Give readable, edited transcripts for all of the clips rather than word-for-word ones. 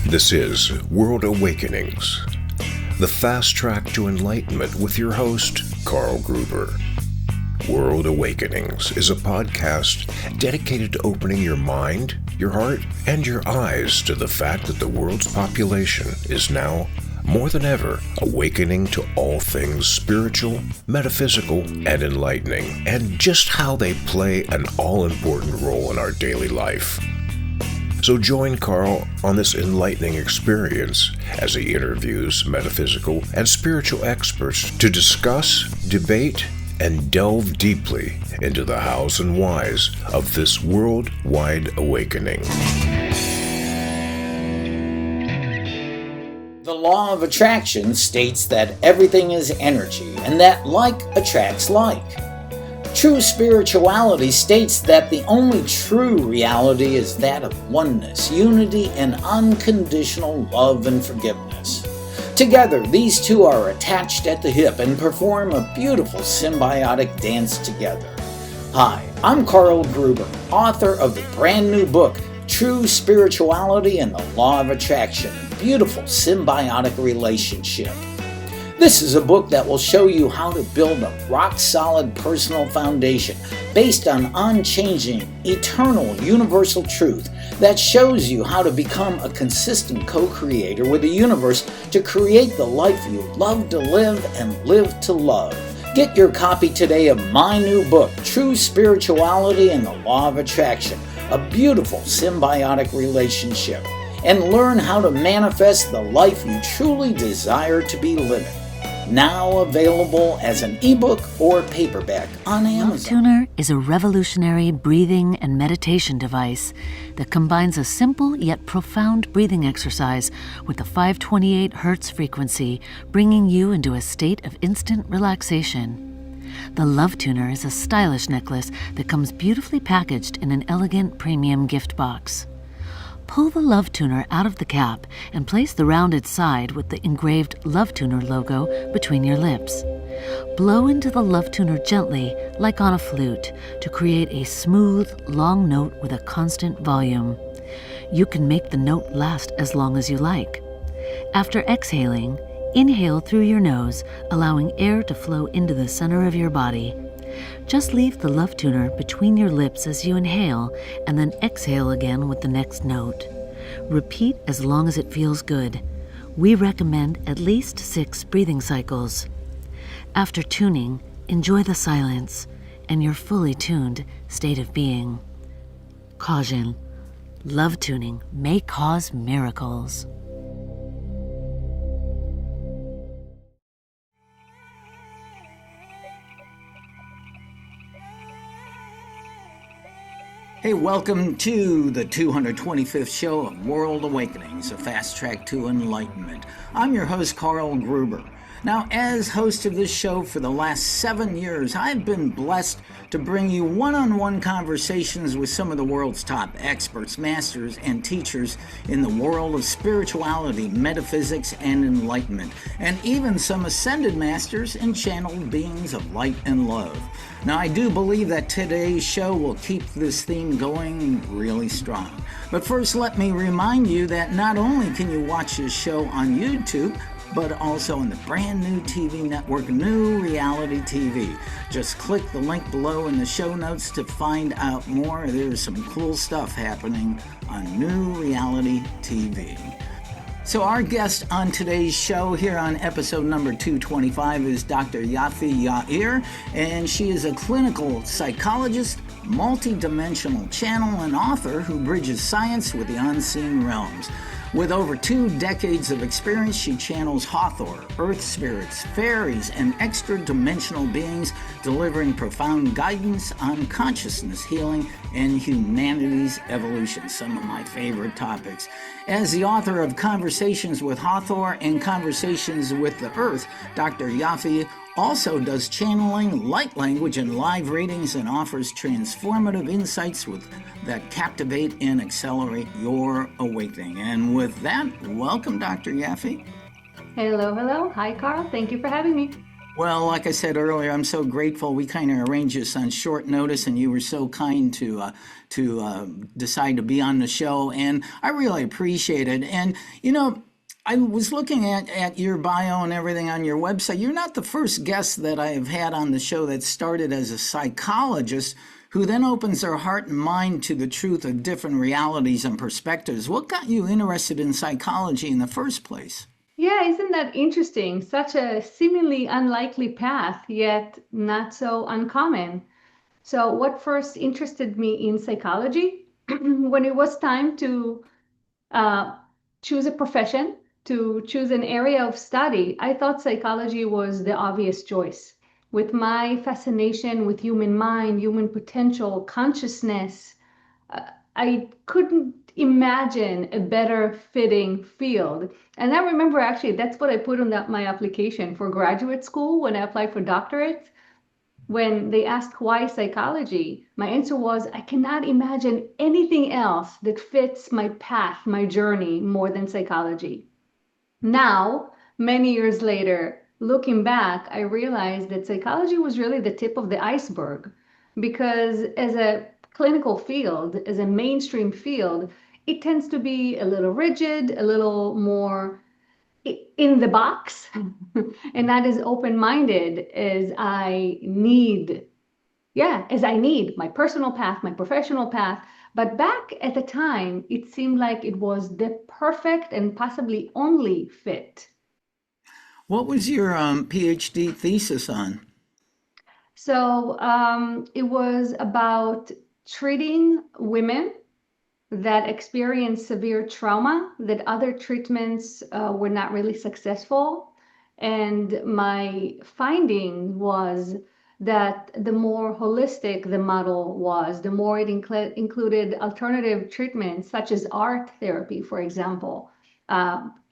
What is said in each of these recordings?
This is World Awakenings, the fast track to enlightenment with your host, Carl Gruber. World Awakenings is a podcast dedicated to opening your mind, your heart, and your eyes to the fact that the world's population is now, more than ever, awakening to all things spiritual, metaphysical, and enlightening, and just how they play an all-important role in our daily life. So join Carl on this enlightening experience as he interviews metaphysical and spiritual experts to discuss, debate, and delve deeply into the hows and whys of this worldwide awakening. The law of attraction states that everything is energy and that like attracts like. True spirituality states that the only true reality is that of oneness, unity, and unconditional love and forgiveness. Together, these two are attached at the hip and perform a beautiful symbiotic dance together. Hi, I'm Carl Gruber, author of the brand new book, True Spirituality and the Law of Attraction, a beautiful symbiotic relationship. This is a book that will show you how to build a rock-solid personal foundation based on unchanging, eternal, universal truth that shows you how to become a consistent co-creator with the universe to create the life you love to live and live to love. Get your copy today of my new book, True Spirituality and the Law of Attraction, a beautiful symbiotic relationship, and learn how to manifest the life you truly desire to be living. Now available as an ebook or paperback on Amazon. Love Tuner is a revolutionary breathing and meditation device that combines a simple yet profound breathing exercise with the 528 Hz frequency, bringing you into a state of instant relaxation. The Love Tuner is a stylish necklace that comes beautifully packaged in an elegant premium gift box. Pull the Love Tuner out of the cap and place the rounded side with the engraved Love Tuner logo between your lips. Blow into the Love Tuner gently, like on a flute, to create a smooth, long note with a constant volume. You can make the note last as long as you like. After exhaling, inhale through your nose, allowing air to flow into the center of your body. Just leave the Love Tuner between your lips as you inhale, and then exhale again with the next note. Repeat as long as it feels good. We recommend at least 6 breathing cycles. After tuning, enjoy the silence and your fully tuned state of being. Caution: love tuning may cause miracles. Hey, welcome to the 225th show of World Awakenings, a fast track to enlightenment. I'm your host, Carl Gruber. Now, as host of this show for the last 7 years, I've been blessed to bring you one-on-one conversations with some of the world's top experts, masters, and teachers in the world of spirituality, metaphysics, and enlightenment, and even some ascended masters and channeled beings of light and love. Now, I do believe that today's show will keep this theme going really strong. But first, let me remind you that not only can you watch this show on YouTube, but also on the brand new TV network, New Reality TV. Just click the link below in the show notes to find out more. There's some cool stuff happening on New Reality TV. So our guest on today's show here on episode number 225 is Dr. Yafi Yair, and she is a clinical psychologist, multidimensional channel, and author who bridges science with the unseen realms. With over 2 decades of experience, she channels Hathor, earth spirits, fairies, and extra-dimensional beings, delivering profound guidance on consciousness healing and humanity's evolution, some of my favorite topics. As the author of Conversations with Hathor and Conversations with the Earth, Dr. Yafi also does channeling, light language, and live readings, and offers transformative insights that captivate and accelerate your awakening. And with that, welcome, Dr. Yafi. Hello. Hi, Carl. Thank you for having me. Well, like I said earlier, I'm so grateful. We kind of arranged this on short notice, and you were so kind to decide to be on the show, and I really appreciate it. And I was looking at your bio and everything on your website. You're not the first guest that I have had on the show that started as a psychologist who then opens their heart and mind to the truth of different realities and perspectives. What got you interested in psychology in the first place? Yeah, isn't that interesting? Such a seemingly unlikely path, yet not so uncommon. So, what first interested me in psychology? When it was time to uh, choose a profession, to choose an area of study, I thought psychology was the obvious choice. With my fascination with human mind, human potential, consciousness, I couldn't imagine a better fitting field. And I remember actually that's what I put on my application for graduate school when I applied for doctorate. When they asked why psychology, my answer was I cannot imagine anything else that fits my path, my journey more than psychology. Now, many years later, looking back, I realized that psychology was really the tip of the iceberg because as a clinical field, as a mainstream field, it tends to be a little rigid, a little more in the box, and not as open-minded as I need. Yeah, as I need my personal path, my professional path. But back at the time, it seemed like it was the perfect and possibly only fit. What was your PhD thesis on? So it was about treating women that experienced severe trauma, that other treatments were not really successful. And my finding was that the more holistic the model was, the more it included alternative treatments such as art therapy, for example,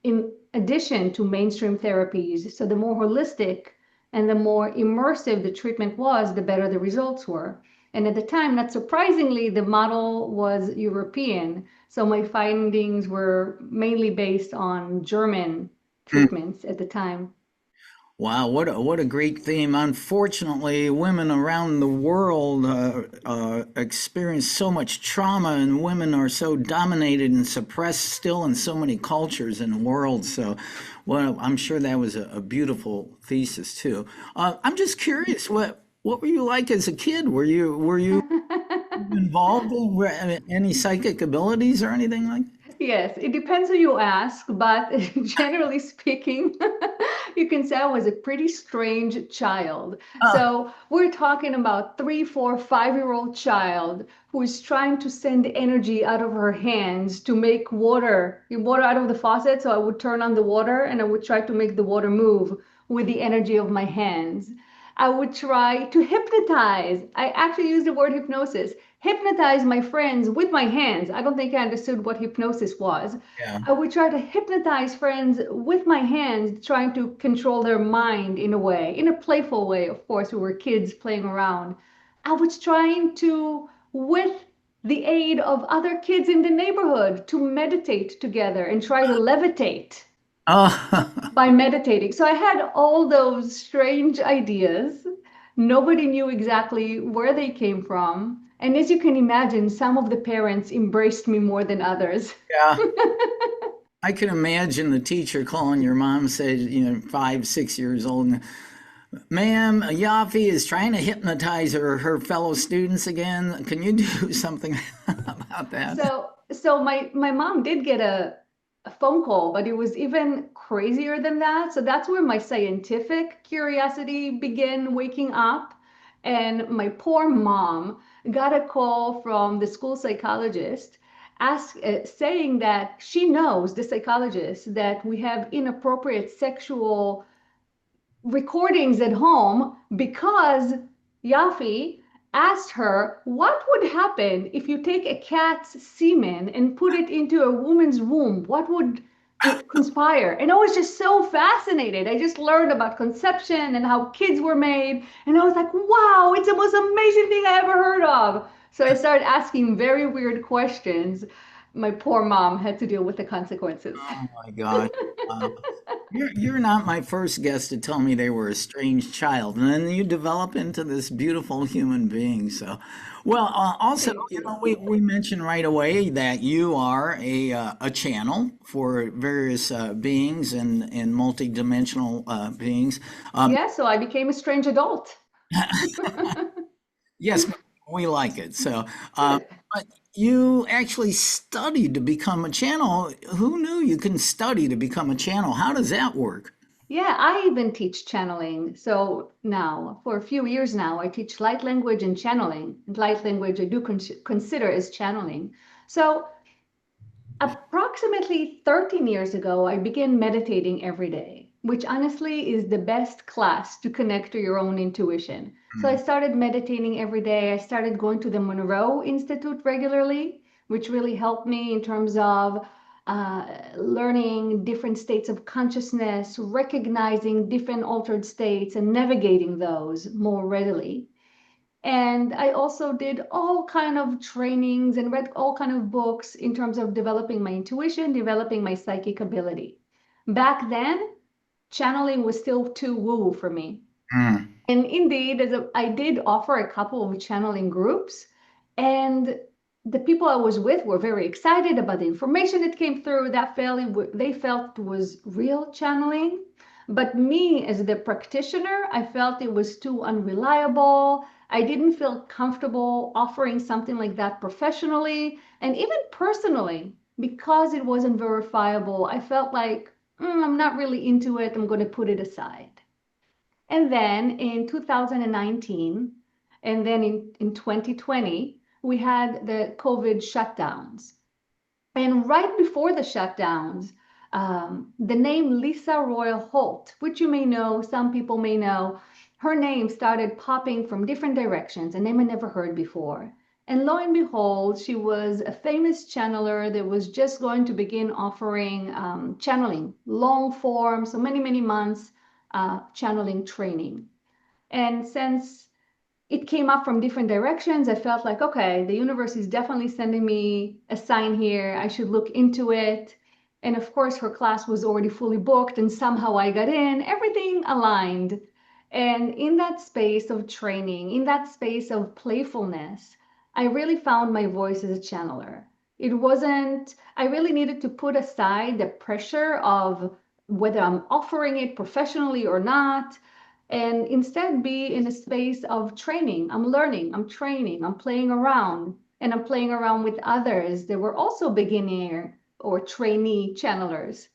in addition to mainstream therapies. So the more holistic and the more immersive the treatment was, the better the results were. And at the time, not surprisingly, the model was European. So my findings were mainly based on German treatments at the time. Wow, what a great theme. Unfortunately, women around the world experience so much trauma, and women are so dominated and suppressed still in so many cultures in the world. So, well, I'm sure that was a beautiful thesis too. I'm just curious, what were you like as a kid? Were you involved in any psychic abilities or anything like that? Yes, it depends who you ask, but generally speaking, you can say I was a pretty strange child. Oh, So we're talking about 3, 4, 5-year-old child who is trying to send energy out of her hands to make water out of the faucet. So I would turn on the water and I would try to make the water move with the energy of my hands. I would try to hypnotize. I actually used the word hypnotize my friends with my hands. I don't think I understood what hypnosis was. yeah. I would try to hypnotize friends with my hands, trying to control their mind in a way, in a playful way, of course. We were kids playing around. I was trying to, with the aid of other kids in the neighborhood, to meditate together and try to levitate Oh, by meditating. So I had all those strange ideas. Nobody knew exactly where they came from. And as you can imagine, some of the parents embraced me more than others. yeah. I can imagine the teacher calling your mom, said, 5, 6 years old, and, ma'am, Yafi is trying to hypnotize her fellow students again. Can you do something about that? So my mom did get a phone call, but it was even crazier than that. So that's where my scientific curiosity began waking up. And my poor mom got a call from the school psychologist saying that she knows, the psychologist, that we have inappropriate sexual recordings at home because Yafi asked her what would happen if you take a cat's semen and put it into a woman's womb. What would it conspire? And I was just so fascinated. I just learned about conception and how kids were made. And I was like, wow, it's the most amazing thing I ever heard of. So I started asking very weird questions. my poor mom had to deal with the consequences. Oh my God. Wow. You're not my first guest to tell me they were a strange child, and then you develop into this beautiful human being. So, well, also, Thank you you. know, we mentioned right away that you are a channel for various beings and multidimensional beings. Um, Yeah, so I became a strange adult. yes, we like it. So, Good. but you actually studied to become a channel. Who knew you can study to become a channel? How does that work? Yeah, I even teach channeling. So now, for a few years now, I teach light language and channeling. And light language I do consider as channeling. So approximately 13 years ago, I began meditating every day, which honestly is the best class to connect to your own intuition. So I started meditating every day. I started going to the Monroe Institute regularly, which really helped me in terms of learning different states of consciousness, recognizing different altered states, and navigating those more readily. And I also did all kind of trainings and read all kind of books in terms of developing my intuition, developing my psychic ability. Back then, channeling was still too woo for me. Mm. And indeed, I did offer a couple of channeling groups, and the people I was with were very excited about the information that came through. They felt was real channeling. But me, as the practitioner, I felt it was too unreliable. I didn't feel comfortable offering something like that professionally and even personally because it wasn't verifiable. I felt like, I'm not really into it. I'm going to put it aside. And then in 2019, and then in 2020, we had the COVID shutdowns. And right before the shutdowns, the name Lisa Royal Holt, which you may know, some people may know, her name started popping from different directions, a name I never heard before. And lo and behold, she was a famous channeler that was just going to begin offering channeling, long form, so many, many months channeling training. And since it came up from different directions, I felt like, okay, the universe is definitely sending me a sign here. I should look into it. And of course, her class was already fully booked, and somehow I got in. Everything aligned. And in that space of training, in that space of playfulness, I really found my voice as a channeler. It wasn't, I really needed to put aside the pressure of whether I'm offering it professionally or not, and instead be in a space of training. I'm learning, I'm training, I'm playing around, and I'm playing around with others that were also beginner or trainee channelers.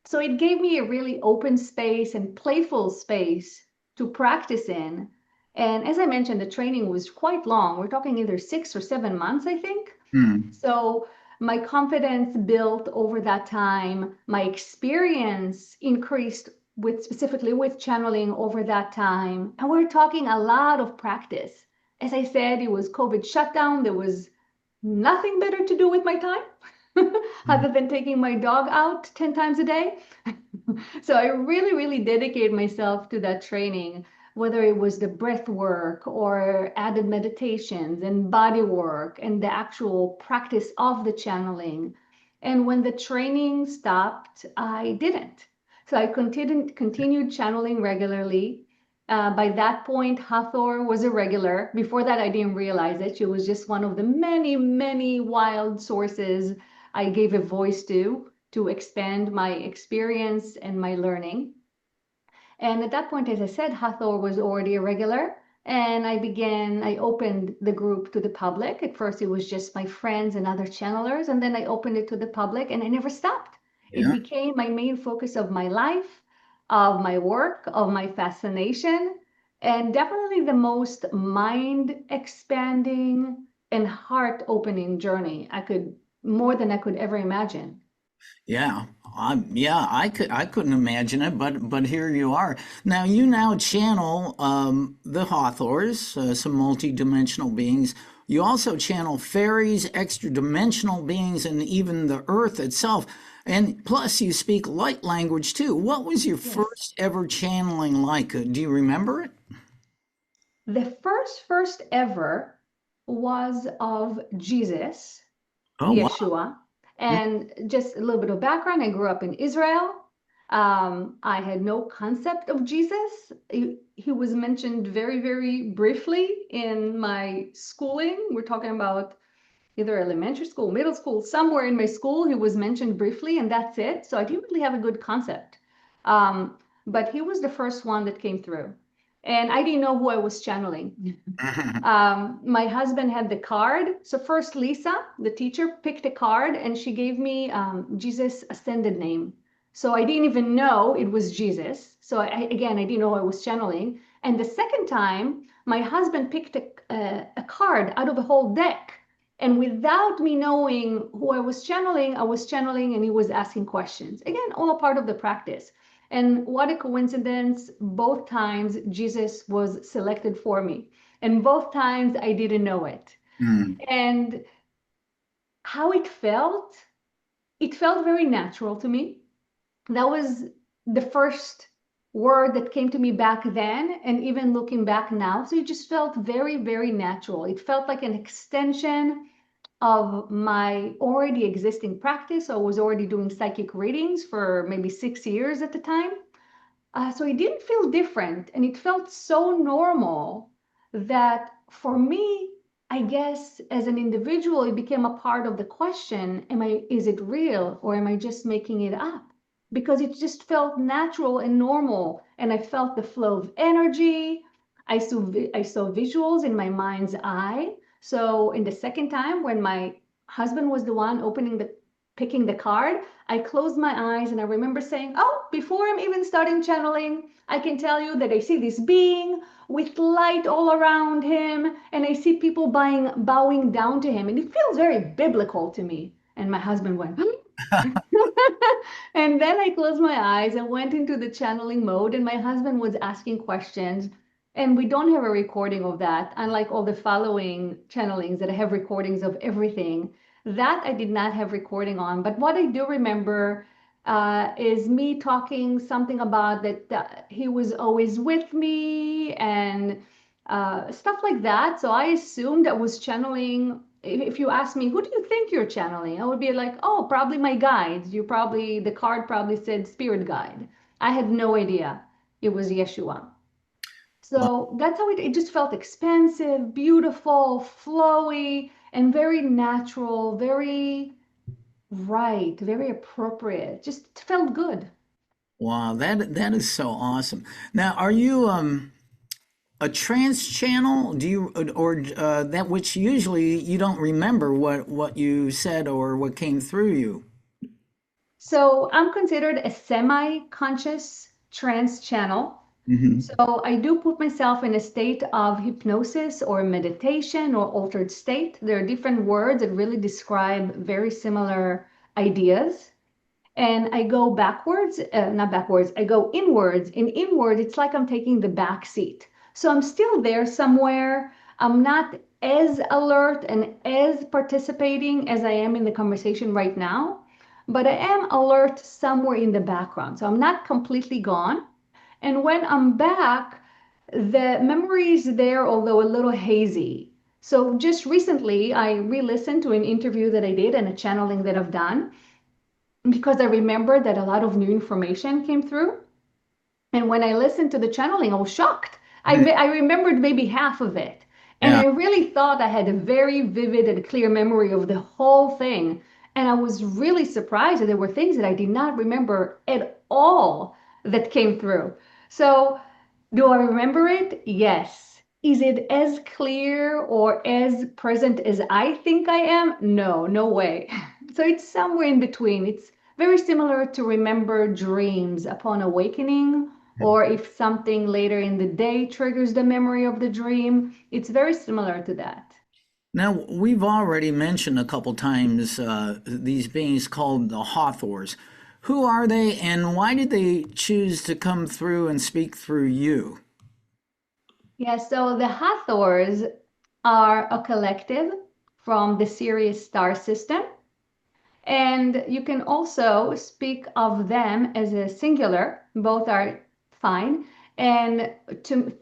So it gave me a really open space and playful space to practice in. And as I mentioned, the training was quite long. We're talking either 6 or 7 months, I think. Mm. So my confidence built over that time. My experience increased with specifically with channeling over that time. And we're talking a lot of practice. As I said, it was COVID shutdown. There was nothing better to do with my time other than taking my dog out 10 times a day. So I really, really dedicated myself to that training, whether it was the breath work or added meditations and body work and the actual practice of the channeling. And when the training stopped, I didn't. So I continued channeling regularly. By that point, Hathor was a regular. Before that, I didn't realize it. She was just one of the many, many wild sources I gave a voice to expand my experience and my learning. And at that point, as I said, Hathor was already a regular. And I opened the group to the public. At first, it was just my friends and other channelers. And then I opened it to the public and I never stopped. It Yeah. became my main focus of my life, of my work, of my fascination, and definitely the most mind expanding and heart opening journey more than I could ever imagine. Yeah, yeah, I couldn't imagine it, but here you are. Now you now channel the Hathors, some multi-dimensional beings. You also channel fairies, extra-dimensional beings, and even the Earth itself. And plus, you speak light language too. What was your Yes. first ever channeling like? Do you remember it? The first ever was of Jesus. Oh, wow. Yeshua. And just a little bit of background, I grew up in Israel. I had no concept of Jesus. He was mentioned very, very briefly in my schooling. We're talking about either elementary school, middle school, somewhere in my school, he was mentioned briefly, and that's it. So I didn't really have a good concept. But he was the first one that came through. And I didn't know who I was channeling. My husband had the card. So first, Lisa, the teacher, picked a card and she gave me Jesus' ascended name. So I didn't even know it was Jesus. So again, I didn't know I was channeling. And the second time, my husband picked a card out of a whole deck. And without me knowing who I was channeling and he was asking questions. Again, all a part of the practice. And what a coincidence, both times Jesus was selected for me. And both times I didn't know it. And how it felt very natural to me. That was the first word that came to me back then, and even looking back now. So it just felt very, very natural. It felt like an extension of my already existing practice. I was already doing psychic readings for maybe 6 years at the time. So it didn't feel different, and it felt so normal that for me, I guess as an individual, it became a part of the question, is it real or am I just making it up? Because it just felt natural and normal, and I felt the flow of energy. I saw visuals in my mind's eye. So in the second time, when my husband was the one picking the card, I closed my eyes and I remember saying, oh, before I'm even starting channeling, I can tell you that I see this being with light all around him, and I see people bowing down to him, and it feels very biblical to me. And my husband went, and then I closed my eyes and went into the channeling mode, and my husband was asking questions. And we don't have a recording of that, unlike all the following channelings that I have recordings of everything. That I did not have recording on. But what I do remember is me talking something about that he was always with me and stuff like that. So I assumed I was channeling. If you ask me, who do you think you're channeling? I would be like, oh, probably my guides. The card probably said spirit guide. I had no idea it was Yeshua. So that's how it just felt expansive, beautiful, flowy, and very natural, very right, very appropriate. Just felt good. Wow, that is so awesome. Now, are you a trance channel? Do you or that which usually you don't remember what you said or what came through you? So I'm considered a semi-conscious trance channel. Hmm. So I do put myself in a state of hypnosis or meditation or altered state. There are different words that really describe very similar ideas. And I go backwards, not backwards, I go inwards. In inward, it's like I'm taking the back seat. So I'm still there somewhere. I'm not as alert and as participating as I am in the conversation right now, but I am alert somewhere in the background. So I'm not completely gone. And when I'm back, the memory is there, although a little hazy. So just recently, I re-listened to an interview that I did and a channeling that I've done because I remembered that a lot of new information came through. And when I listened to the channeling, I was shocked. I remembered maybe half of it. And Yeah. I really thought I had a very vivid and clear memory of the whole thing. And I was really surprised that there were things that I did not remember at all that came through. So, do I remember it? Yes. Is it as clear or as present as I think I am? No, no way. So it's somewhere in between. It's very similar to remember dreams upon awakening, or if something later in the day triggers the memory of the dream. It's very similar to that. Now, we've already mentioned a couple times these beings called the Hathors. Who are they and why did they choose to come through and speak through you? Yeah, so the Hathors are a collective from the Sirius star system. And you can also speak of them as a singular. Both are fine. And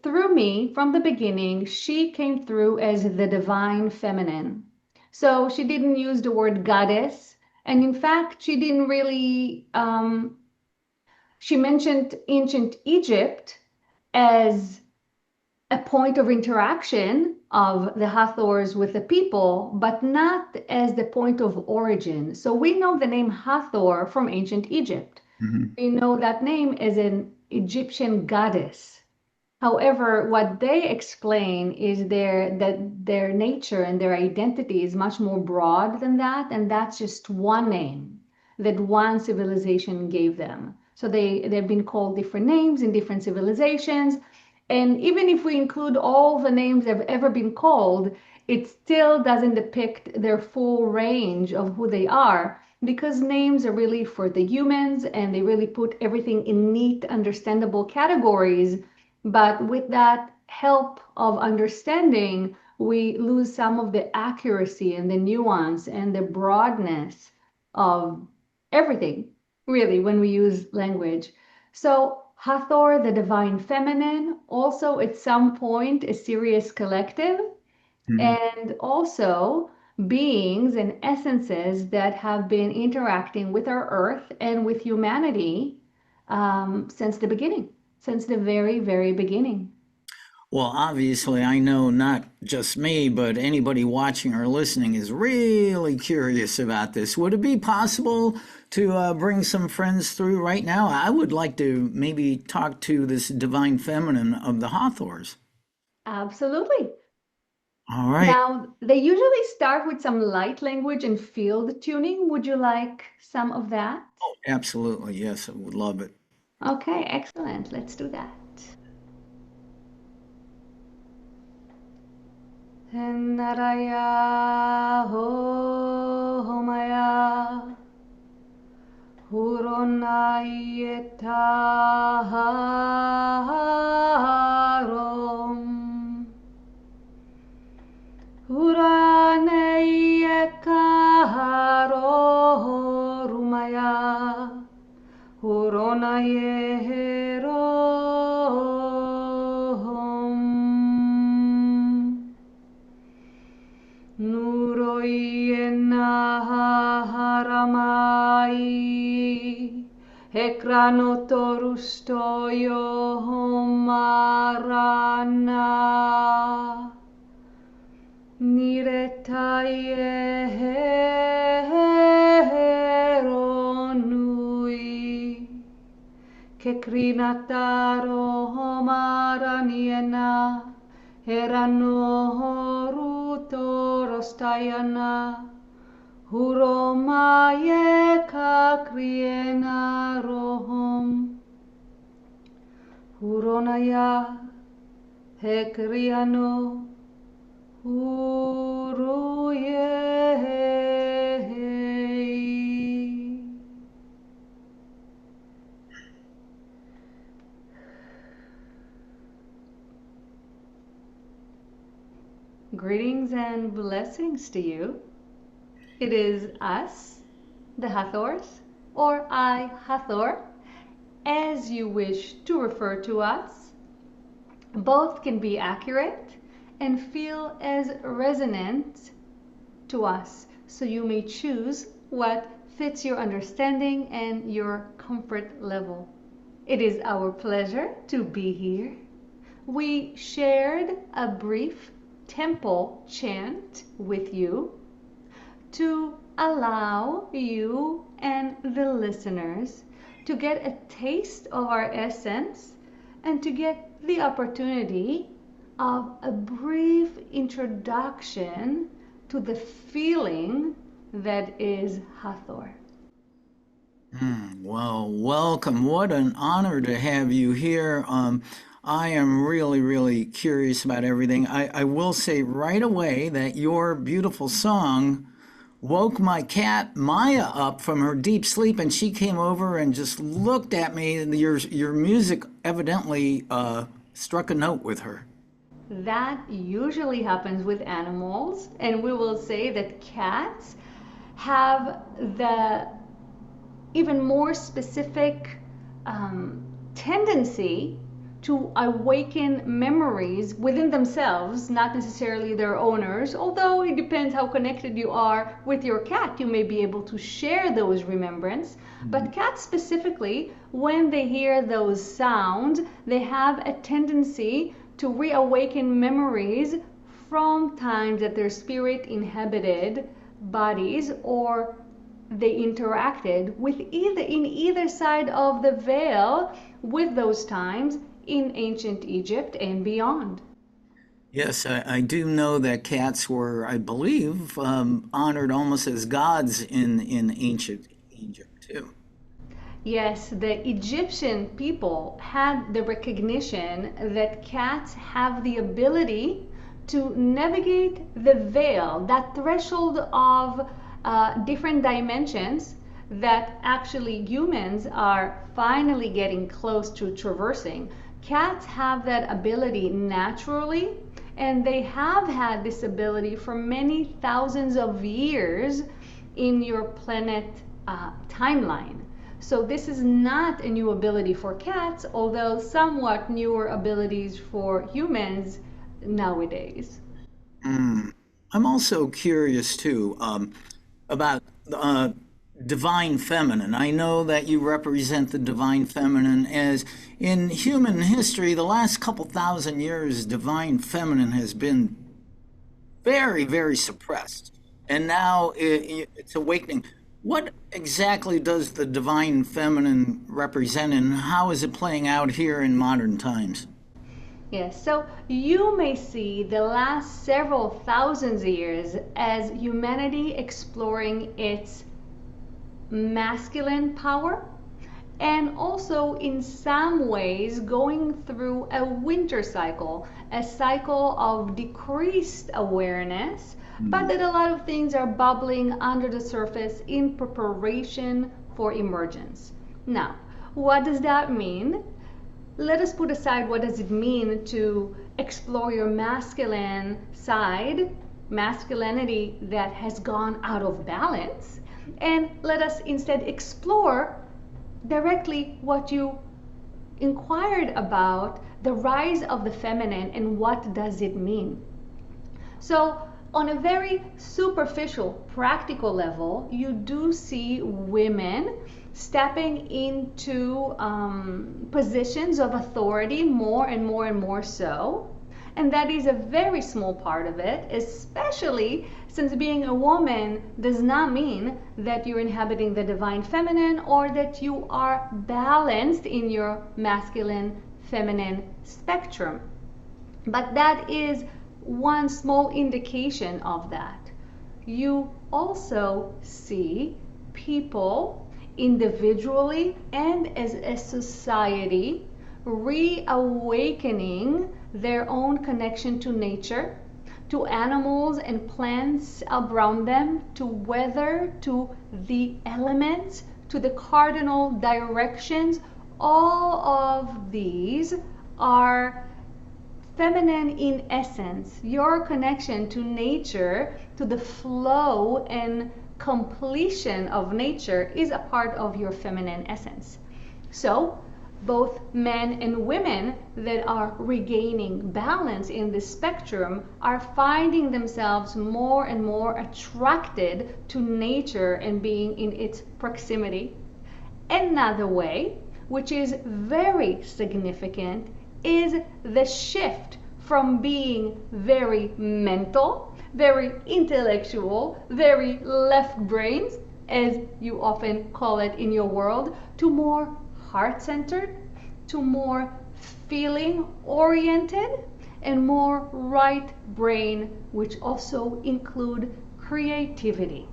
through me, from the beginning, she came through as the divine feminine. So she didn't use the word goddess. And in fact, she didn't really, she mentioned ancient Egypt as a point of interaction of the Hathors with the people, but not as the point of origin. So we know the name Hathor from ancient Egypt. We know that name as an Egyptian goddess. However, what they explain is that their nature and their identity is much more broad than that, and that's just one name that one civilization gave them. So they've been called different names in different civilizations. And even if we include all the names they've ever been called, it still doesn't depict their full range of who they are, because names are really for the humans and they really put everything in neat, understandable categories. But with that help of understanding, we lose some of the accuracy and the nuance and the broadness of everything, really, when we use language. So Hathor, the divine feminine, also at some point a Sirius collective, and also beings and essences that have been interacting with our earth and with humanity since the beginning, since the very, very beginning. Well, obviously, I know not just me, but anybody watching or listening is really curious about this. Would it be possible to bring some friends through right now? I would like to maybe talk to this divine feminine of the Hathors. Absolutely. All right. Now, they usually start with some light language and field tuning. Would you like some of that? Oh, absolutely. Yes, I would love it. Okay, excellent. Let's do that. Naraya ho homaya huronayetaharom huranayekaharo rumaya huronayeherom Nuroyenaharamai Hekranotorustoyo Homarana Niretayeheronui Kekrinataro Homaraniena Heranohorutorostayana Huromaye kakriena rohom Huronaya hekriano Huruye. Greetings and blessings to you. It is us, the Hathors, or I, Hathor, as you wish to refer to us. Both can be accurate and feel as resonant to us, so you may choose what fits your understanding and your comfort level. It is our pleasure to be here. We shared a brief temple chant with you to allow you and the listeners to get a taste of our essence and to get the opportunity of a brief introduction to the feeling that is Hathor. Well, welcome. What an honor to have you here. I am really, really curious about everything. I will say right away that your beautiful song woke my cat Maya up from her deep sleep, and she came over and just looked at me. And your music evidently struck a note with her. That usually happens with animals, and we will say that cats have the even more specific tendency to awaken memories within themselves, not necessarily their owners, although it depends how connected you are with your cat. You may be able to share those remembrances. But cats specifically, when they hear those sounds, they have a tendency to reawaken memories from times that their spirit inhabited bodies, or they interacted with either side of the veil with those times in ancient Egypt and beyond. Yes, I do know that cats were, I believe, honored almost as gods in ancient Egypt too. Yes, the Egyptian people had the recognition that cats have the ability to navigate the veil, that threshold of different dimensions that actually humans are finally getting close to traversing. Cats have that ability naturally, and they have had this ability for many thousands of years in your planet timeline. So this is not a new ability for cats, although somewhat newer abilities for humans nowadays. I'm also curious too about divine feminine. I know that you represent the divine feminine as in human history, the last couple thousand years, divine feminine has been very, very suppressed. And now it's awakening. What exactly does the divine feminine represent, and how is it playing out here in modern times? Yes, so you may see the last several thousands of years as humanity exploring its masculine power, and also in some ways going through a winter cycle, a cycle of decreased awareness, but that a lot of things are bubbling under the surface in preparation for emergence. Now, what does that mean? Let us put aside what does it mean to explore your masculine side, masculinity that has gone out of balance, and let us instead explore directly what you inquired about, the rise of the feminine and what does it mean. So on a very superficial, practical level, you do see women stepping into positions of authority more and more and more so. And that is a very small part of it, especially since being a woman does not mean that you're inhabiting the divine feminine or that you are balanced in your masculine feminine spectrum. But that is one small indication of that. You also see people individually and as a society reawakening their own connection to nature, to animals and plants around them, to weather, to the elements, to the cardinal directions. All of these are feminine in essence. Your connection to nature, to the flow and completion of nature is a part of your feminine essence. So both men and women that are regaining balance in this spectrum are finding themselves more and more attracted to nature and being in its proximity. Another way, which is very significant, is the shift from being very mental, very intellectual, very left brains, as you often call it in your world, to more heart-centered, to more feeling-oriented, and more right brain, which also include creativity.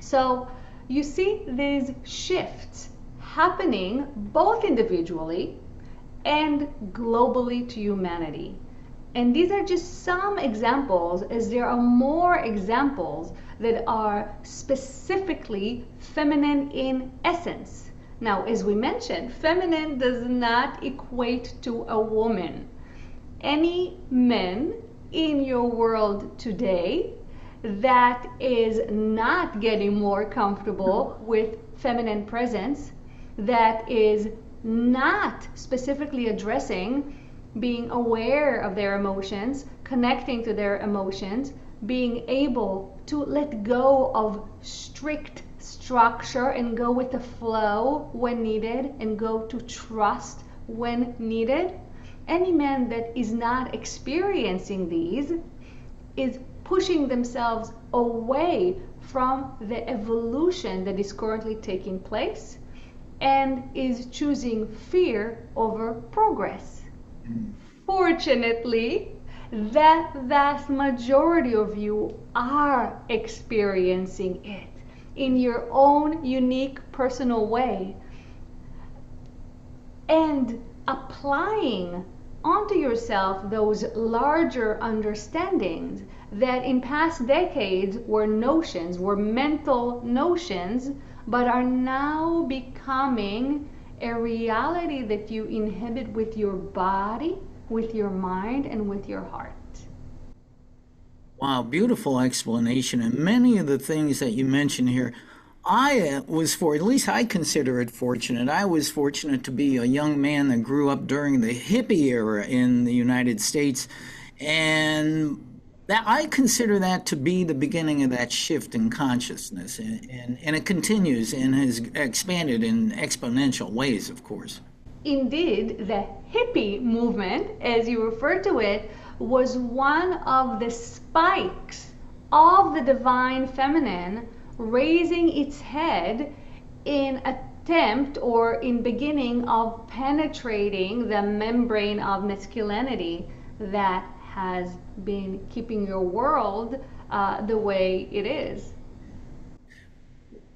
So you see these shifts happening both individually and globally to humanity. And these are just some examples, as there are more examples that are specifically feminine in essence. Now, as we mentioned, feminine does not equate to a woman. Any man in your world today that is not getting more comfortable with feminine presence, that is not specifically addressing being aware of their emotions, connecting to their emotions, being able to let go of strict structure and go with the flow when needed and go to trust when needed. Any man that is not experiencing these is pushing themselves away from the evolution that is currently taking place and is choosing fear over progress. Fortunately, the vast majority of you are experiencing it in your own unique personal way and applying onto yourself those larger understandings that in past decades were notions, were mental notions, but are now becoming a reality that you inhabit with your body, with your mind, and with your heart. Wow, beautiful explanation. And many of the things that you mentioned here, at least I consider it fortunate. I was fortunate to be a young man that grew up during the hippie era in the United States. And that I consider that to be the beginning of that shift in consciousness. And it continues and has expanded in exponential ways, of course. Indeed, the hippie movement, as you refer to it, was one of the spikes of the divine feminine raising its head in attempt or in beginning of penetrating the membrane of masculinity that has been keeping your world the way it is.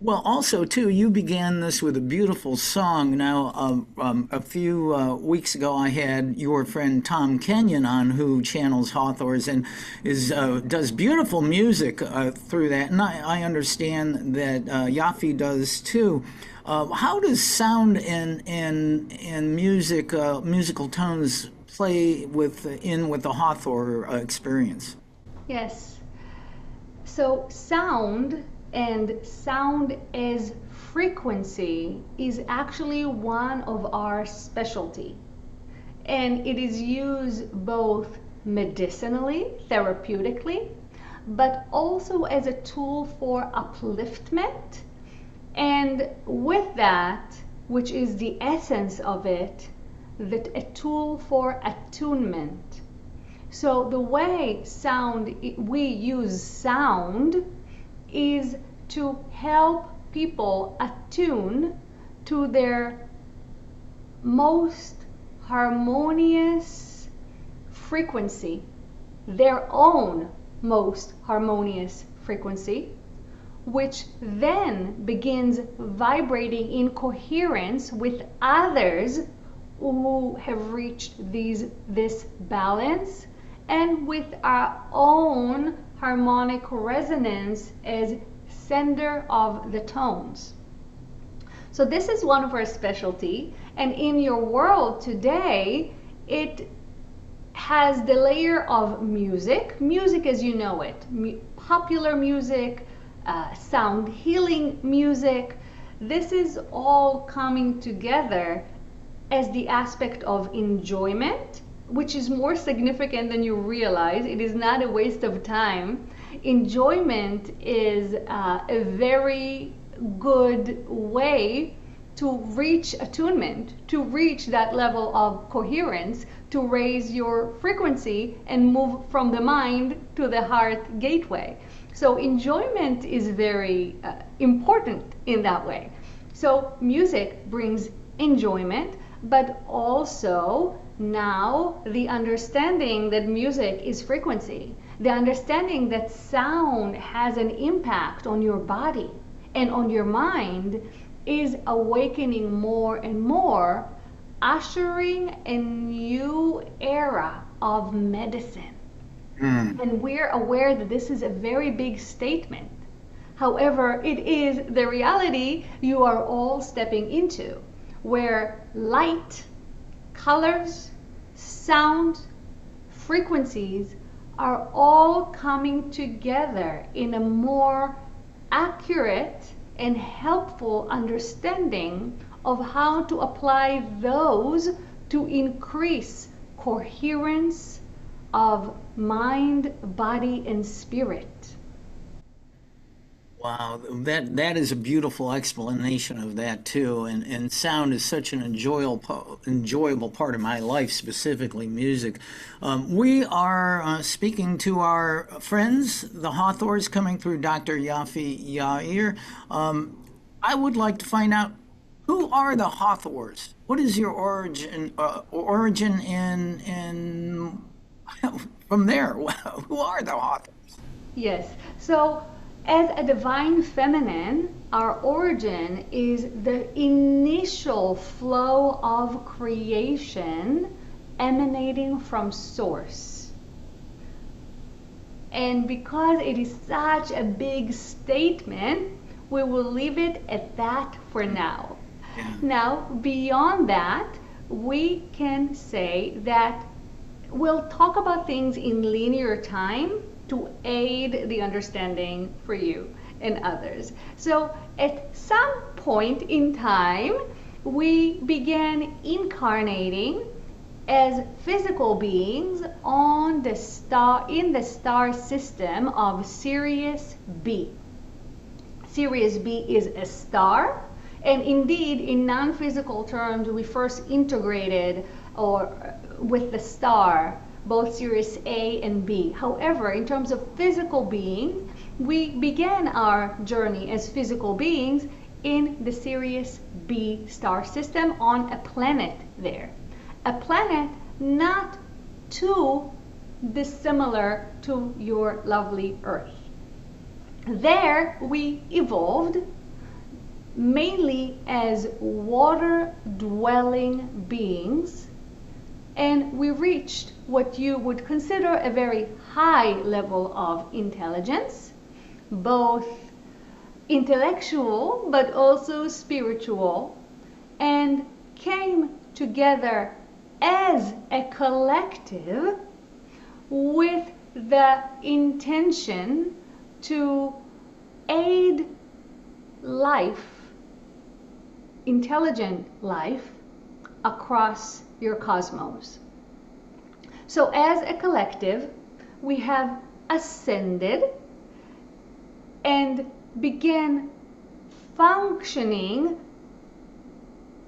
Well, also, too, you began this with a beautiful song. Now, a few weeks ago, I had your friend Tom Kenyon on, who channels Hathors and does beautiful music through that. And I understand that Yafi does, too. How does sound and music, musical tones play with the Hathor experience? Yes. So sound and sound as frequency is actually one of our specialty. And it is used both medicinally, therapeutically, but also as a tool for upliftment. And with that, which is the essence of it, that a tool for attunement. So the way we use sound is to help people attune to their most harmonious frequency, their own most harmonious frequency, which then begins vibrating in coherence with others who have reached this balance and with our own harmonic resonance as sender of the tones. So this is one of our specialty, and in your world today, it has the layer of music as you know it, popular music, sound healing music. This is all coming together as the aspect of enjoyment, which is more significant than you realize. It is not a waste of time. Enjoyment is a very good way to reach attunement, to reach that level of coherence, to raise your frequency and move from the mind to the heart gateway. So enjoyment is very important in that way. So music brings enjoyment, but also now the understanding that music is frequency, the understanding that sound has an impact on your body and on your mind is awakening more and more, ushering a new era of medicine. And we're aware that this is a very big statement. However, it is the reality you are all stepping into, where light, colors, sound, frequencies are all coming together in a more accurate and helpful understanding of how to apply those to increase coherence of mind, body, and spirit. Wow, that is a beautiful explanation of that too, and sound is such an enjoyable part of my life, specifically music. We are speaking to our friends, the Hathors, coming through Dr. Yafi Yair. I would like to find out, who are the Hathors? What is your origin in from there? Who are the Hathors? Yes. So, as a divine feminine, our origin is the initial flow of creation emanating from source. And because it is such a big statement, we will leave it at that for now. Yeah. Now, beyond that, we can say that we'll talk about things in linear time to aid the understanding for you and others. So at some point in time, we began incarnating as physical beings on the star, in the star system of Sirius B. Sirius B is a star, and indeed, in non-physical terms, we first integrated with the star both Sirius A and B. However, in terms of physical being, we began our journey as physical beings in the Sirius B star system on a planet there. A planet not too dissimilar to your lovely Earth. There we evolved mainly as water-dwelling beings, and we reached what you would consider a very high level of intelligence, both intellectual but also spiritual, and came together as a collective with the intention to aid life, intelligent life, across your cosmos. So as a collective, we have ascended and began functioning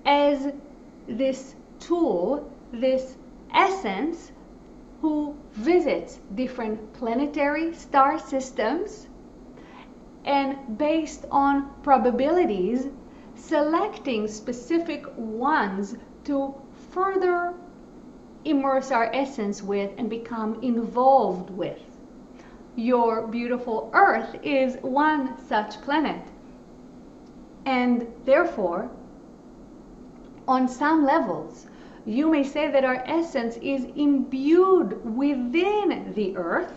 as this tool, this essence who visits different planetary star systems, and based on probabilities, selecting specific ones to further immerse our essence with and become involved with. Your beautiful Earth is one such planet. And therefore, on some levels, you may say that our essence is imbued within the Earth,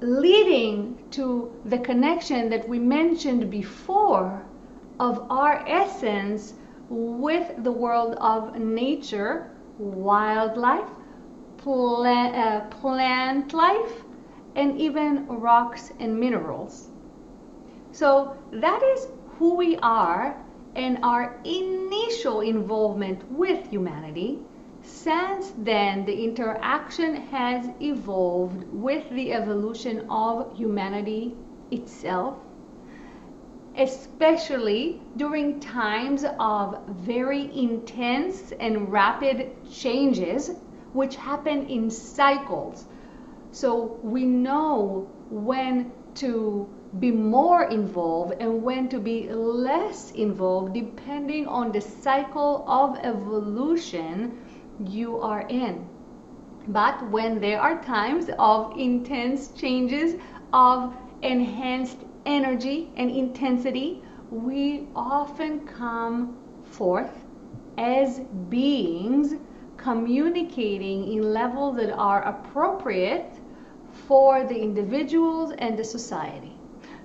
leading to the connection that we mentioned before of our essence with the world of nature, wildlife, plant life, and even rocks and minerals. So that is who we are, and our initial involvement with humanity. Since then, the interaction has evolved with the evolution of humanity itself, especially during times of very intense and rapid changes, which happen in cycles. So we know when to be more involved and when to be less involved, depending on the cycle of evolution you are in. But when there are times of intense changes, of enhanced energy and intensity, we often come forth as beings communicating in levels that are appropriate for the individuals and the society.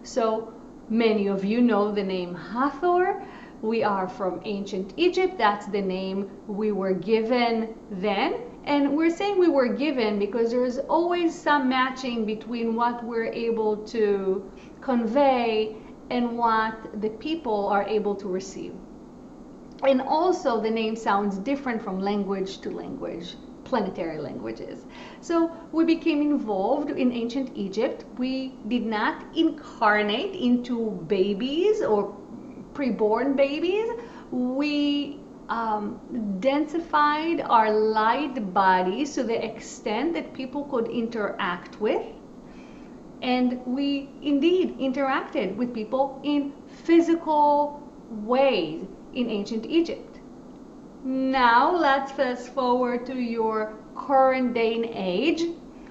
So many of you know the name Hathor. We are from ancient Egypt. That's the name we were given then. And we're saying we were given because there's always some matching between what we're able to convey and what the people are able to receive. And also the name sounds different from language to language, planetary languages. So we became involved in ancient Egypt. We did not incarnate into babies or preborn babies. We densified our light bodies to the extent that people could interact with. And we indeed interacted with people in physical ways in ancient Egypt. Now let's fast forward to your current day and age.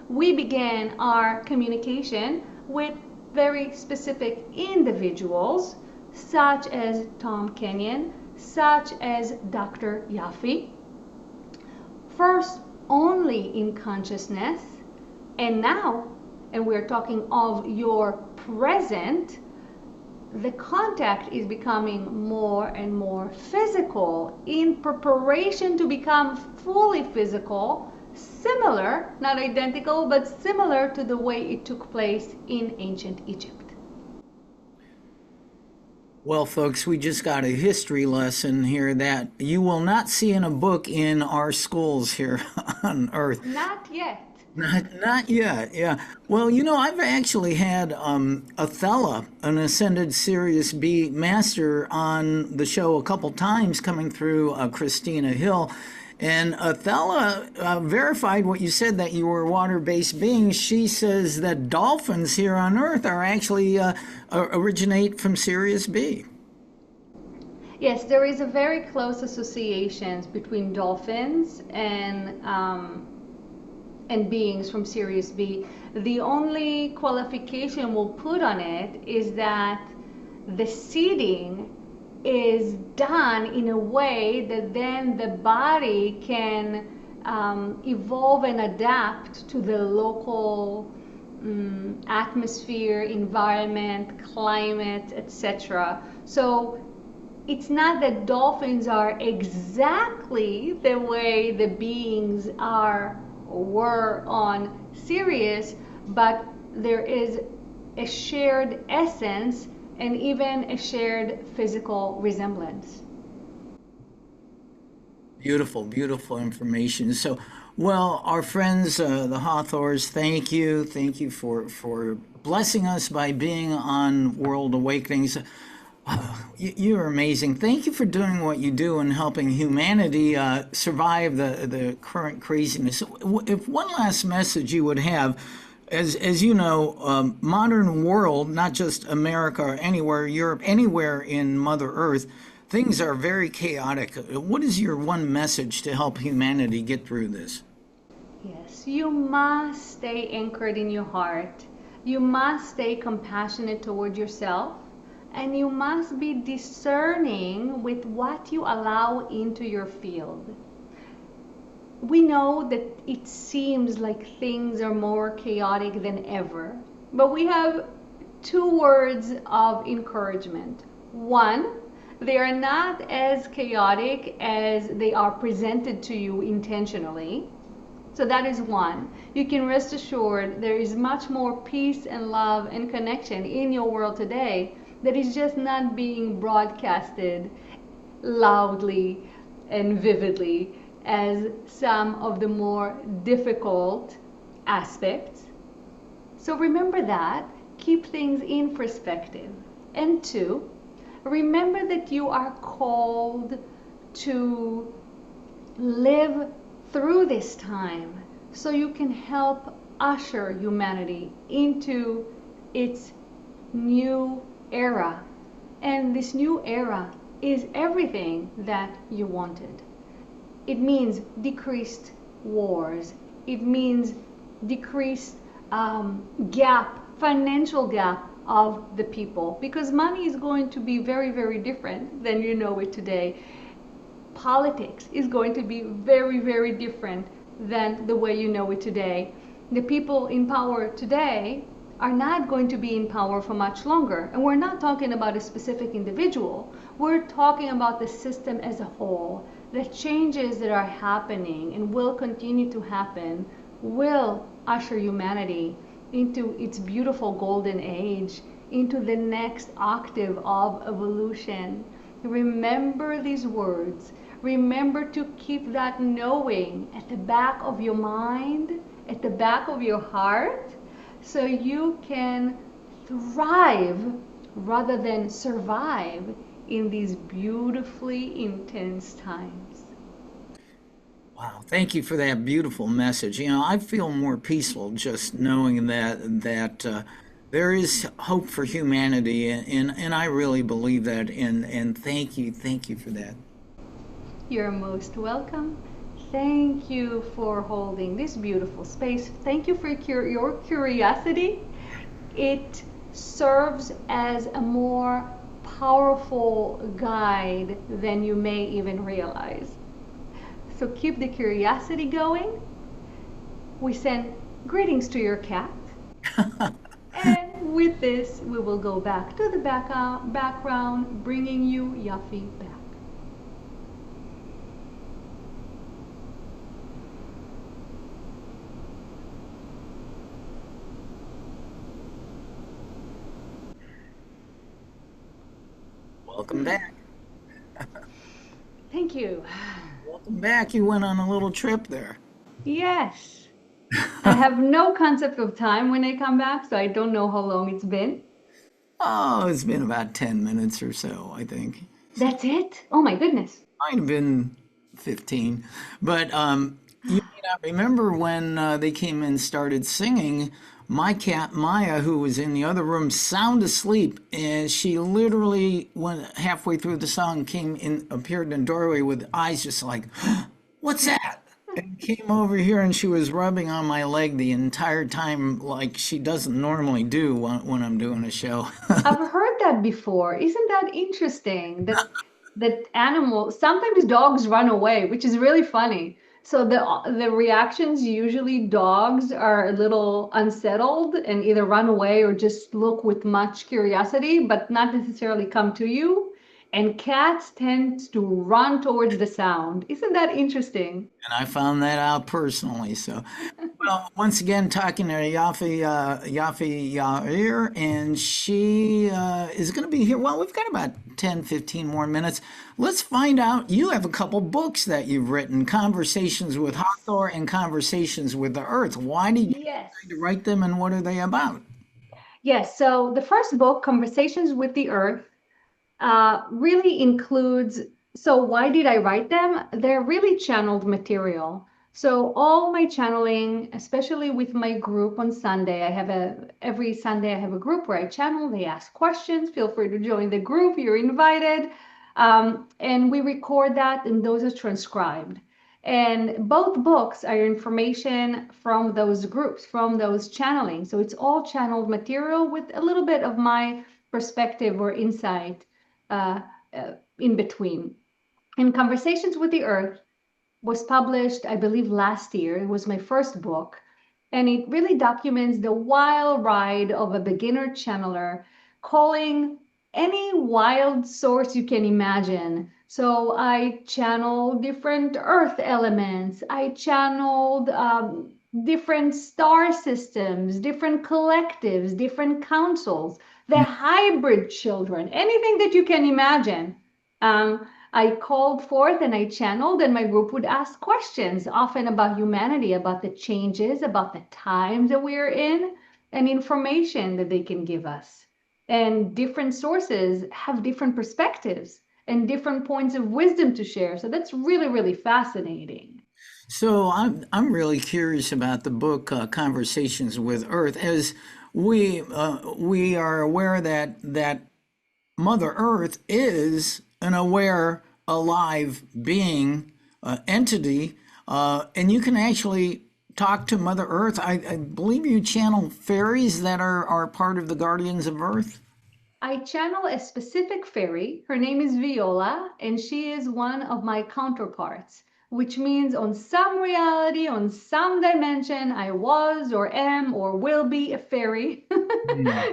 We began our communication with very specific individuals, such as Tom Kenyon, such as Dr. Yafi. First only in consciousness, and now, and we're talking of your present, the contact is becoming more and more physical in preparation to become fully physical, similar, not identical, but similar to the way it took place in ancient Egypt. Well, folks, we just got a history lesson here that you will not see in a book in our schools here on Earth. Not yet. Not yet, yeah. Well, I've actually had Othello, an ascended Sirius B master, on the show a couple times coming through Christina Hill. And Othello verified what you said, that you were water-based beings. She says that dolphins here on Earth are actually originate from Sirius B. Yes, there is a very close association between dolphins and beings from Sirius B. The only qualification we'll put on it is that the seeding is done in a way that then the body can evolve and adapt to the local atmosphere, environment, climate, etc. So it's not that dolphins are exactly the way the beings were on Sirius, but there is a shared essence and even a shared physical resemblance. Beautiful, beautiful information. So, well, our friends, the Hathors, thank you. Thank you for blessing us by being on World Awakenings. You're amazing. Thank you for doing what you do and helping humanity survive the current craziness. If one last message you would have, as you know, modern world, not just America or anywhere, Europe, anywhere in Mother Earth, things are very chaotic. What is your one message to help humanity get through this? Yes, you must stay anchored in your heart. You must stay compassionate toward yourself. And you must be discerning with what you allow into your field. We know that it seems like things are more chaotic than ever, but we have two words of encouragement. One, they are not as chaotic as they are presented to you intentionally. So that is one. You can rest assured there is much more peace and love and connection in your world today that is just not being broadcasted loudly and vividly as some of the more difficult aspects. So remember that. Keep things in perspective. And two, remember that you are called to live through this time so you can help usher humanity into its new era. And this new era is everything that you wanted. It means decreased wars. It means decreased financial gap of the people, because money is going to be very, very different than you know it today. Politics is going to be very, very different than the way you know it today. The people in power today are not going to be in power for much longer. And we're not talking about a specific individual. We're talking about the system as a whole. The changes that are happening and will continue to happen will usher humanity into its beautiful golden age into the next octave of evolution. Remember these words. Remember to keep that knowing at the back of your mind, at the back of your heart, so you can thrive rather than survive in these beautifully intense times. Wow, thank you for that beautiful message. I feel more peaceful just knowing that there is hope for humanity, and I really believe that. And thank you for that. You're most welcome. Thank you for holding this beautiful space. Thank you for your curiosity. It serves as a more powerful guide than you may even realize. So keep the curiosity going. We send greetings to your cat. And with this, we will go back to the background, bringing you Yafi back. Welcome back. Thank you. Welcome back. You went on a little trip there. Yes. I have no concept of time when I come back, so I don't know how long it's been. Oh, it's been about 10 minutes or so, I think. That's it? Oh my goodness. Might have been 15. But you may not remember when they came and started singing. My cat Maya, who was in the other room, sound asleep, and she literally went halfway through the song, appeared in the doorway with eyes just like, "What's that?" And came over here, and she was rubbing on my leg the entire time, like she doesn't normally do when I'm doing a show. I've heard that before. Isn't that interesting? That animals, sometimes dogs run away, which is really funny. So the reactions, usually dogs are a little unsettled and either run away or just look with much curiosity, but not necessarily come to you. And cats tend to run towards the sound. Isn't that interesting? And I found that out personally. So, well, once again, talking to Yafi Yair, and she is going to be here. Well, we've got about 10, 15 more minutes. Let's find out. You have a couple books that you've written, Conversations with Hathor and Conversations with the Earth. Why did you Yes. decide to write them, and what are they about? Yes. So the first book, Conversations with the Earth, really includes. So why did I write them? They're really channeled material. So all my channeling, especially with my group on Sunday, every Sunday I have a group where I channel. They ask questions. Feel free to join the group. You're invited. And we record that, and those are transcribed. And both books are information from those groups, from those channeling. So it's all channeled material with a little bit of my perspective or insight uh, in between. And Conversations with the Earth was published, I believe, last year. It was my first book. And it really documents the wild ride of a beginner channeler calling any wild source you can imagine. So I channeled different earth elements. I channeled different star systems, different collectives, different councils, the hybrid children, anything that you can imagine. Um, I called forth and I channeled, and my group would ask questions, often about humanity, about the changes, about the times that we're in, and information that they can give us. And different sources have different perspectives and different points of wisdom to share. So that's really, really fascinating. So I'm really curious about the book Conversations with Earth, as we are aware that Mother Earth is an aware, alive being, entity, and you can actually talk to Mother Earth. I believe you channel fairies that are part of the Guardians of Earth. I channel a specific fairy. Her name is Viola, and she is one of my counterparts, which means on some reality, on some dimension, I was or am or will be a fairy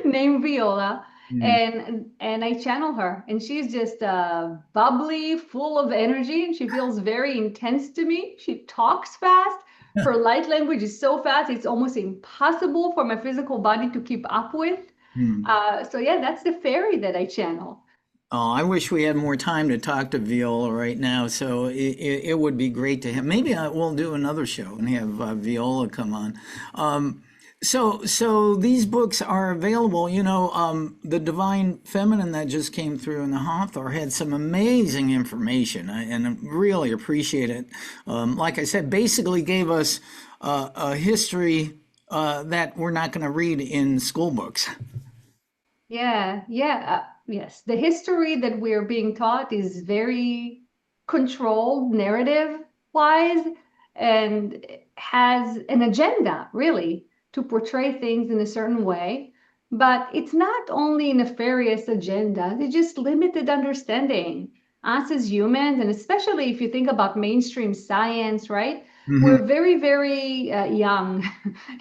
named Viola. Mm. And I channel her, and she's just bubbly, full of energy, and she feels very intense to me. She talks fast. Her light language is so fast, it's almost impossible for my physical body to keep up with. Hmm. So yeah, that's the fairy that I channel. Oh, I wish we had more time to talk to Viola right now. So it would be great to have. Maybe we'll do another show and have Viola come on. Um, so these books are available. The Divine Feminine that just came through in the Hathor had some amazing information, and I really appreciate it. Like I said, basically gave us a history that we're not going to read in school books. Yeah, yeah, yes. The history that we're being taught is very controlled, narrative wise, and has an agenda, really, to portray things in a certain way. But it's not only nefarious agenda, it's just limited understanding. Us as humans, and especially if you think about mainstream science, right? Hmm. We're very, very young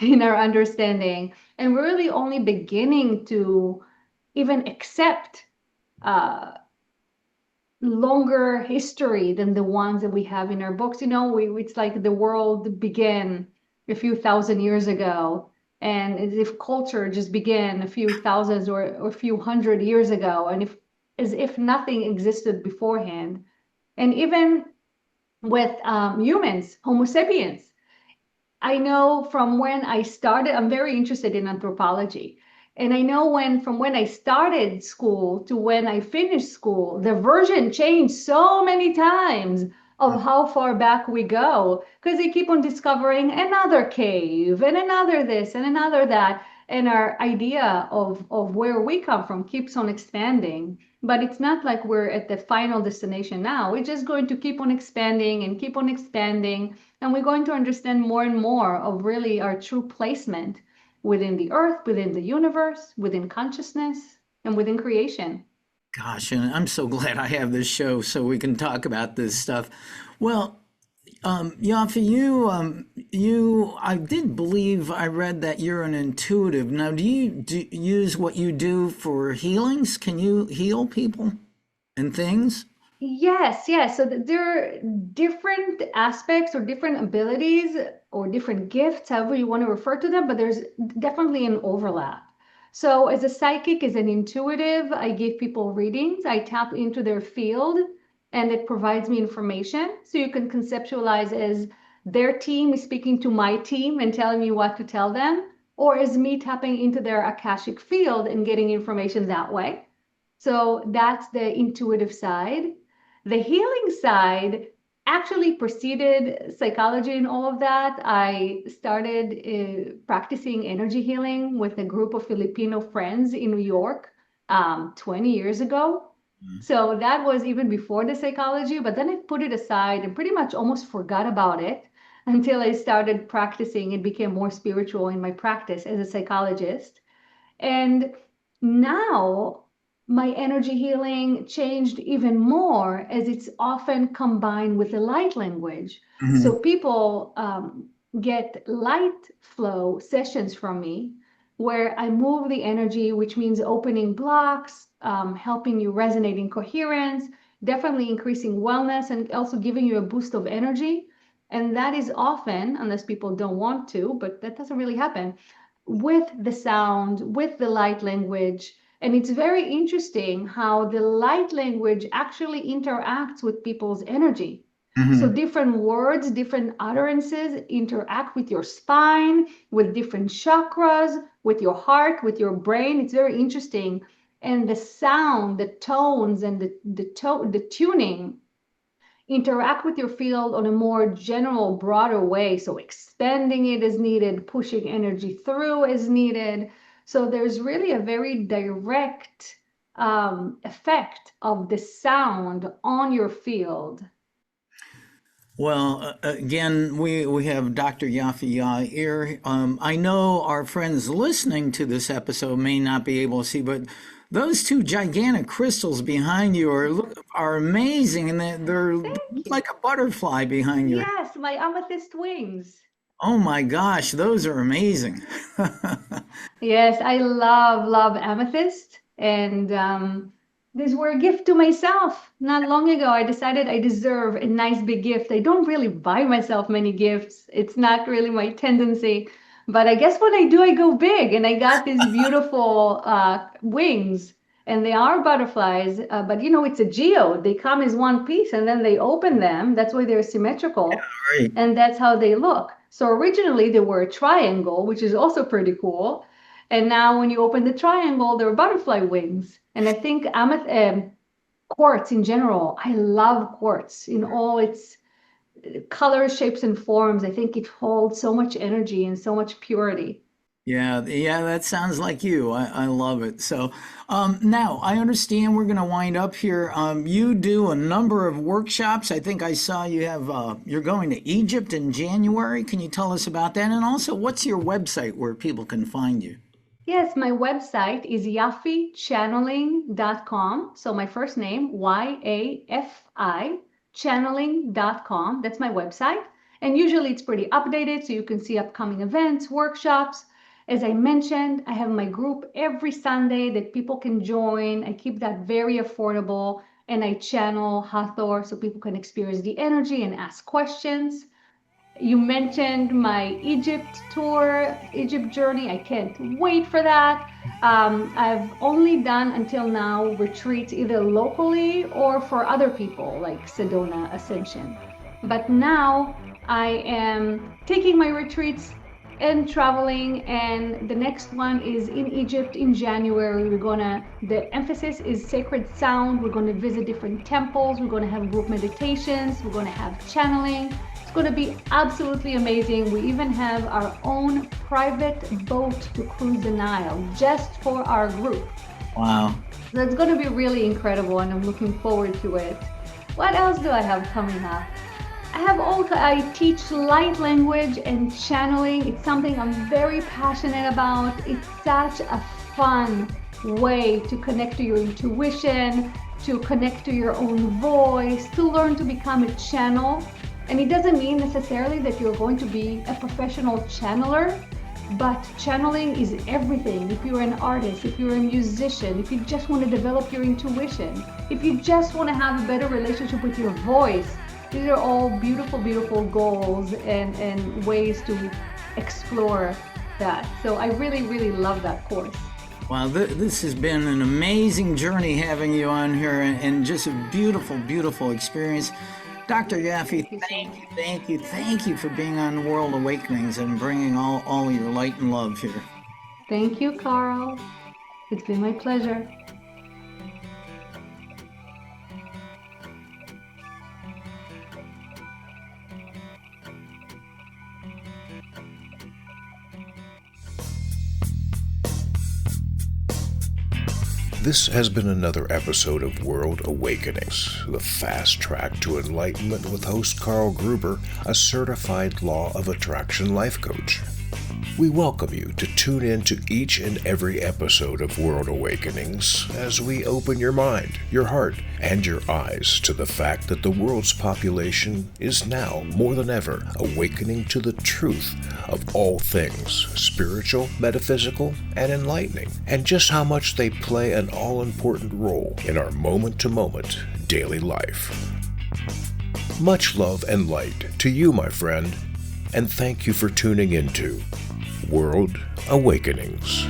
in our understanding, and we're really only beginning to even accept uh, longer history than the ones that we have in our books. It's like the world began a few thousand years ago, and as if culture just began a few thousands or a few hundred years ago, and if as if nothing existed beforehand. And even with humans, Homo sapiens, I know from when I started, I'm very interested in anthropology. And I know from when I started school to when I finished school, the version changed so many times of how far back we go because they keep on discovering another cave and another this and another that. And our idea of where we come from keeps on expanding. But it's not like we're at the final destination now. We're just going to keep on expanding and keep on expanding, and we're going to understand more and more of really our true placement within the earth, within the universe, within consciousness, and within creation. Gosh, and I'm so glad I have this show so we can talk about this stuff. Well, Yafi, I did believe I read that you're an intuitive. Now, do you use what you do for healings? Can you heal people and things? Yes, yes. So there are different aspects or different abilities or different gifts, however you want to refer to them, but there's definitely an overlap. So as a psychic, as an intuitive, I give people readings. I tap into their field and it provides me information. So you can conceptualize as their team is speaking to my team and telling me what to tell them, or as me tapping into their Akashic field and getting information that way. So that's the intuitive side. The healing side actually preceded psychology and all of that. I started practicing energy healing with a group of Filipino friends in New York 20 years ago. So that was even before the psychology, but then I put it aside and pretty much almost forgot about it until I started practicing. It became more spiritual in my practice as a psychologist. And now my energy healing changed even more as it's often combined with the light language. Hmm. So people get light flow sessions from me where I move the energy, which means opening blocks, helping you resonate in coherence, definitely increasing wellness, and also giving you a boost of energy. And that is often, unless people don't want to, but that doesn't really happen, with the sound, with the light language. And it's very interesting how the light language actually interacts with people's energy. So Hmm. different words, different utterances interact with your spine, with different chakras, with your heart, with your brain. It's very interesting. And the sound, the tones, and the tuning interact with your field on a more general, broader way. So expanding it as needed, pushing energy through as needed. So there's really a very direct effect of the sound on your field. Well, again, we have Dr. Yafi Yair. I know our friends listening to this episode may not be able to see, but those two gigantic crystals behind you are amazing, and they're Thank like you. a butterfly behind your. Yes, my amethyst wings. Oh my gosh, those are amazing. Yes, I love, love amethyst. And these were a gift to myself. Not long ago, I decided I deserve a nice big gift. I don't really buy myself many gifts, it's not really my tendency. But I guess when I do, I go big, and I got these beautiful wings, and they are butterflies, but it's a geode. They come as one piece, and then they open them. That's why they're symmetrical, Right. and that's how they look. So originally they were a triangle, which is also pretty cool. And now when you open the triangle, they're butterfly wings. And I think quartz in general, I love quartz in all its colors, shapes, and forms. I think it holds so much energy and so much purity. Yeah, yeah, that sounds like you. I love it. So now I understand we're going to wind up here. You do a number of workshops. I think I saw you have, you're going to Egypt in January. Can you tell us about that? And also, what's your website where people can find you? Yes, my website is yafichanneling.com. So my first name, Yafi, channeling.com. That's my website. And usually it's pretty updated, so you can see upcoming events, workshops. As I mentioned, I have my group every Sunday that people can join. I keep that very affordable, and I channel Hathor so people can experience the energy and ask questions. You mentioned my Egypt tour, Egypt journey. I can't wait for that. I've only done until now retreats either locally or for other people like Sedona Ascension. But now I am taking my retreats and traveling, and the next one is in Egypt in January. The emphasis is sacred sound. We're gonna visit different temples. We're gonna have group meditations. We're gonna have channeling. It's going to be absolutely amazing. We even have our own private boat to cruise the Nile just for our group. Wow. So it's going to be really incredible, and I'm looking forward to it. What else do I have coming up? I teach light language and channeling. It's something I'm very passionate about. It's such a fun way to connect to your intuition, to connect to your own voice, to learn to become a channel. And it doesn't mean necessarily that you're going to be a professional channeler, but channeling is everything. If you're an artist, if you're a musician, if you just want to develop your intuition, if you just want to have a better relationship with your voice, these are all beautiful, beautiful goals and ways to explore that. So I really, really love that course. Wow, this has been an amazing journey having you on here, and just a beautiful, beautiful experience. Dr. Yafi, thank you for being on World Awakenings and bringing all your light and love here. Thank you, Carl. It's been my pleasure. This has been another episode of World Awakenings, the fast track to enlightenment with host Carl Gruber, a certified Law of Attraction life coach. We welcome you to tune in to each and every episode of World Awakenings as we open your mind, your heart, and your eyes to the fact that the world's population is now, more than ever, awakening to the truth of all things spiritual, metaphysical, and enlightening, and just how much they play an all-important role in our moment-to-moment daily life. Much love and light to you, my friend, and thank you for tuning into World Awakenings.